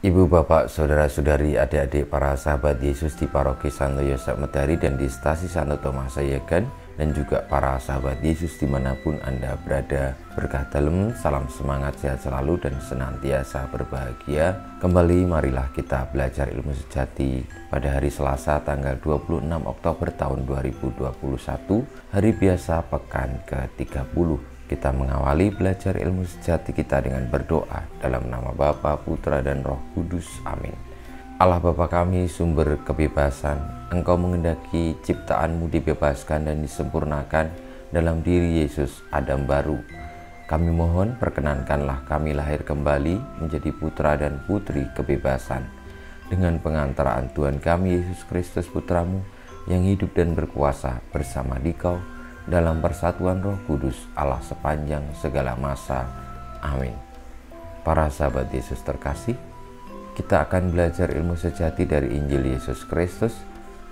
Ibu, bapak, saudara-saudari, adik-adik para sahabat Yesus di Paroki Santo Yosef Medari dan di Stasi Santo Thomas Sayegan, dan juga para sahabat Yesus dimanapun Anda berada. Berkah dalam, salam semangat, sehat selalu dan senantiasa berbahagia. Kembali marilah kita belajar ilmu sejati pada hari Selasa tanggal 26 Oktober tahun 2021, hari biasa pekan ke-30. Kita mengawali belajar ilmu sejati kita dengan berdoa dalam nama Bapa, Putra, dan Roh Kudus. Amin. Allah Bapa kami, sumber kebebasan, Engkau mengendaki ciptaanmu dibebaskan dan disempurnakan dalam diri Yesus, Adam baru. Kami mohon perkenankanlah kami lahir kembali menjadi putra dan putri kebebasan dengan pengantaraan Tuhan kami Yesus Kristus Putramu yang hidup dan berkuasa bersama Dikau dalam persatuan Roh Kudus Allah sepanjang segala masa. Amin. Para sahabat Yesus terkasih, kita akan belajar ilmu sejati dari Injil Yesus Kristus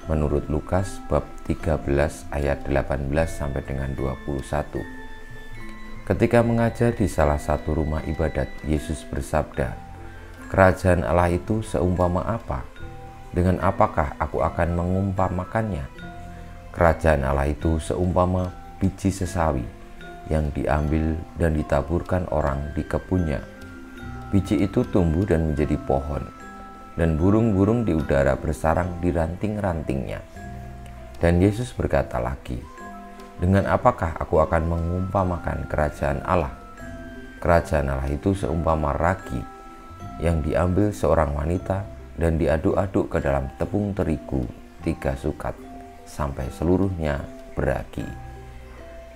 menurut Lukas bab 13 ayat 18 sampai dengan 21. Ketika mengajar di salah satu rumah ibadat, Yesus bersabda, "Kerajaan Allah itu seumpama apa? Dengan apakah aku akan mengumpamakannya? Kerajaan Allah itu seumpama biji sesawi yang diambil dan ditaburkan orang di kebunnya. Biji itu tumbuh dan menjadi pohon, dan burung-burung di udara bersarang di ranting-rantingnya." Dan Yesus berkata lagi, "Dengan apakah aku akan mengumpamakan kerajaan Allah? Kerajaan Allah itu seumpama ragi yang diambil seorang wanita dan diaduk-aduk ke dalam tepung terigu 3 sukat sampai seluruhnya beragi."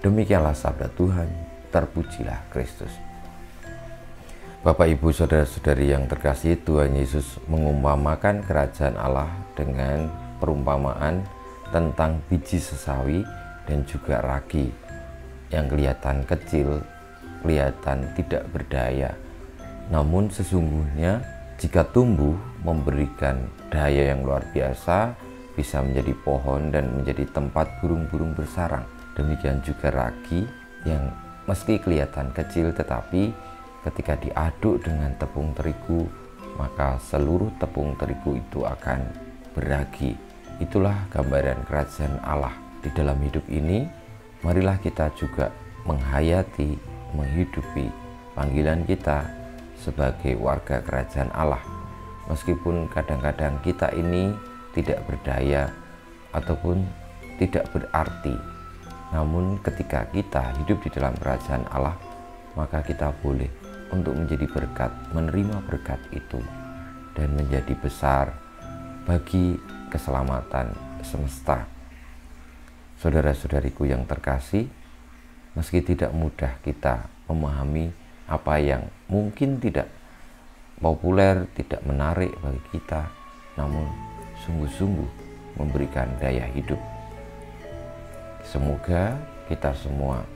Demikianlah sabda Tuhan, terpujilah Kristus. Bapak, Ibu, saudara-saudari yang terkasih, Tuhan Yesus mengumpamakan kerajaan Allah dengan perumpamaan tentang biji sesawi dan juga ragi yang kelihatan kecil, kelihatan tidak berdaya. Namun sesungguhnya jika tumbuh memberikan daya yang luar biasa, bisa menjadi pohon dan menjadi tempat burung-burung bersarang. Demikian juga ragi yang meski kelihatan kecil, tetapi ketika diaduk dengan tepung terigu, maka seluruh tepung terigu itu akan beragi. Itulah gambaran kerajaan Allah. Di dalam hidup ini, marilah kita juga menghayati, menghidupi panggilan kita sebagai warga kerajaan Allah. Meskipun kadang-kadang kita ini tidak berdaya ataupun tidak berarti, namun ketika kita hidup di dalam kerajaan Allah, maka kita boleh untuk menjadi berkat, menerima berkat itu, dan menjadi besar bagi keselamatan semesta. Saudara-saudariku yang terkasih, meski tidak mudah kita memahami apa yang mungkin tidak populer, tidak menarik bagi kita, namun sungguh-sungguh memberikan daya hidup. Semoga kita semua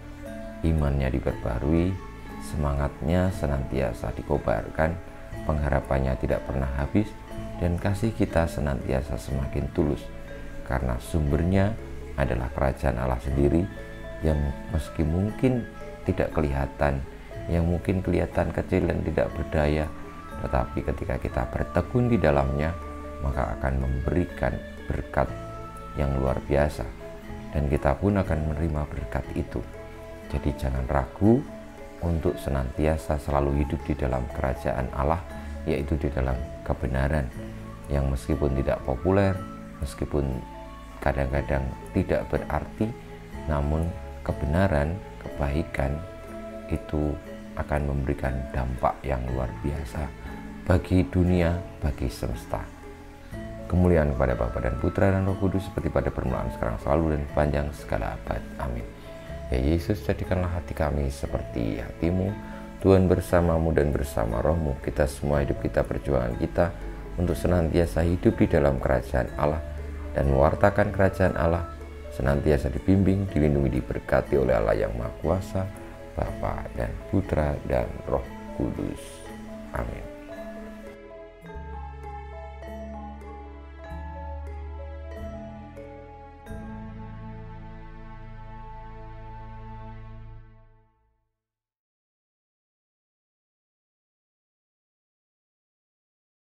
imannya diperbarui, semangatnya senantiasa dikobarkan, pengharapannya tidak pernah habis, dan kasih kita senantiasa semakin tulus, karena sumbernya adalah kerajaan Allah sendiri yang meski mungkin tidak kelihatan, yang mungkin kelihatan kecil dan tidak berdaya, tetapi ketika kita bertekun di dalamnya, maka akan memberikan berkat yang luar biasa, dan kita pun akan menerima berkat itu. Jadi jangan ragu untuk senantiasa selalu hidup di dalam kerajaan Allah, yaitu di dalam kebenaran yang meskipun tidak populer, meskipun kadang-kadang tidak berarti, namun kebenaran, kebaikan itu akan memberikan dampak yang luar biasa bagi dunia, bagi semesta. Kemuliaan kepada Bapa dan Putra dan Roh Kudus, seperti pada permulaan, sekarang, selalu, dan panjang segala abad. Amin. Ya Yesus, jadikanlah hati kami seperti hati-Mu. Tuhan bersamamu dan bersama rohmu, kita semua hidup kita, perjuangan kita untuk senantiasa hidup di dalam kerajaan Allah dan mewartakan kerajaan Allah, senantiasa dibimbing, dilindungi, diberkati oleh Allah yang Maha Kuasa, Bapa dan Putra dan Roh Kudus. Amin.